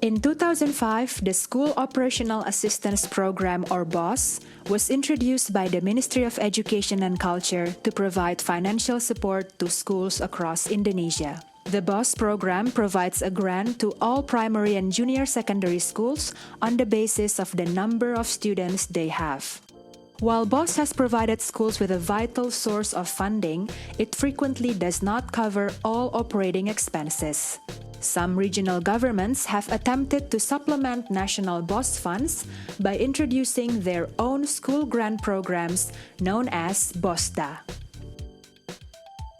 In 2005, the School Operational Assistance Program, or BOS, was introduced by the Ministry of Education and Culture to provide financial support to schools across Indonesia. The BOS program provides a grant to all primary and junior secondary schools on the basis of the number of students they have. While BOS has provided schools with a vital source of funding, it frequently does not cover all operating expenses. Some regional governments have attempted to supplement national BOS funds by introducing their own school grant programs known as BOSDA.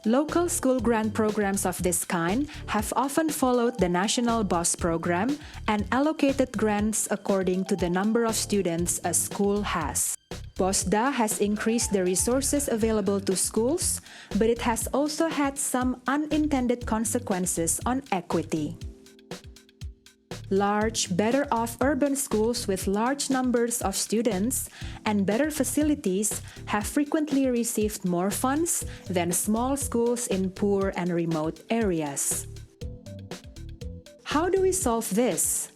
Local school grant programs of this kind have often followed the national BOS program and allocated grants according to the number of students a school has. BOSDA has increased the resources available to schools, but it has also had some unintended consequences on equity. Large, better-off urban schools with large numbers of students and better facilities have frequently received more funds than small schools in poor and remote areas. How do we solve this?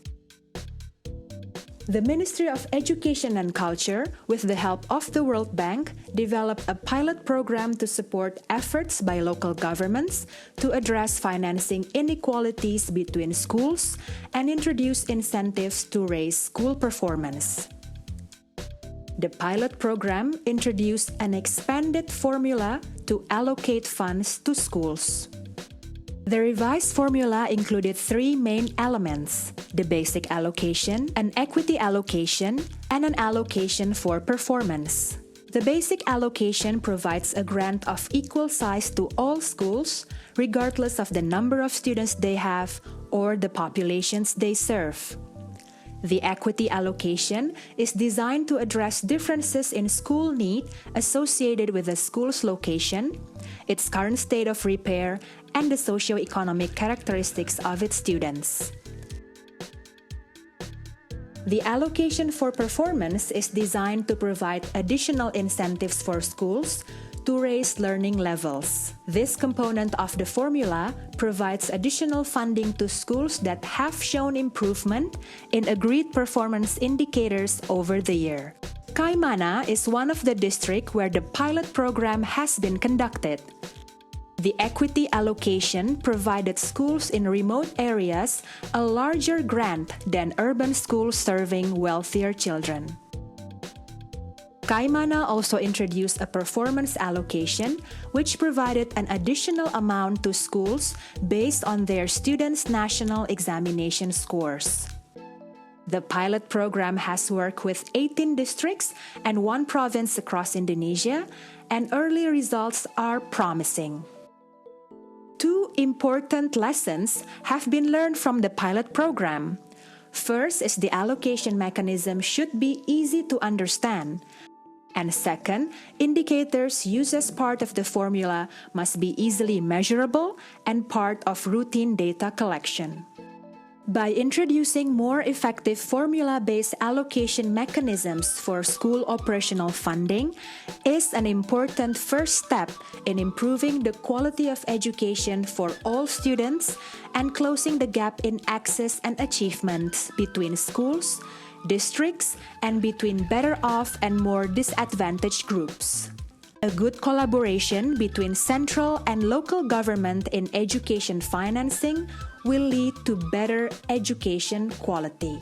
The Ministry of Education and Culture, with the help of the World Bank, developed a pilot program to support efforts by local governments to address financing inequalities between schools and introduce incentives to raise school performance. The pilot program introduced an expanded formula to allocate funds to schools. The revised formula included three main elements: the basic allocation, an equity allocation, and an allocation for performance. The basic allocation provides a grant of equal size to all schools, regardless of the number of students they have or the populations they serve. The equity allocation is designed to address differences in school need associated with the school's location, its current state of repair, and the socio-economic characteristics of its students. The allocation for performance is designed to provide additional incentives for schools to raise learning levels. This component of the formula provides additional funding to schools that have shown improvement in agreed performance indicators over the year. Kaimana is one of the districts where the pilot program has been conducted. The equity allocation provided schools in remote areas a larger grant than urban schools serving wealthier children. Kaimana also introduced a performance allocation, which provided an additional amount to schools based on their students' national examination scores. The pilot program has worked with 18 districts and 1 province across Indonesia, and early results are promising. 2 important lessons have been learned from the pilot program. First is the allocation mechanism should be easy to understand. And second, indicators used as part of the formula must be easily measurable and part of routine data collection. By introducing more effective formula-based allocation mechanisms for school operational funding is an important first step in improving the quality of education for all students and closing the gap in access and achievements between schools, districts, and between better-off and more disadvantaged groups. A good collaboration between central and local government in education financing will lead to better education quality.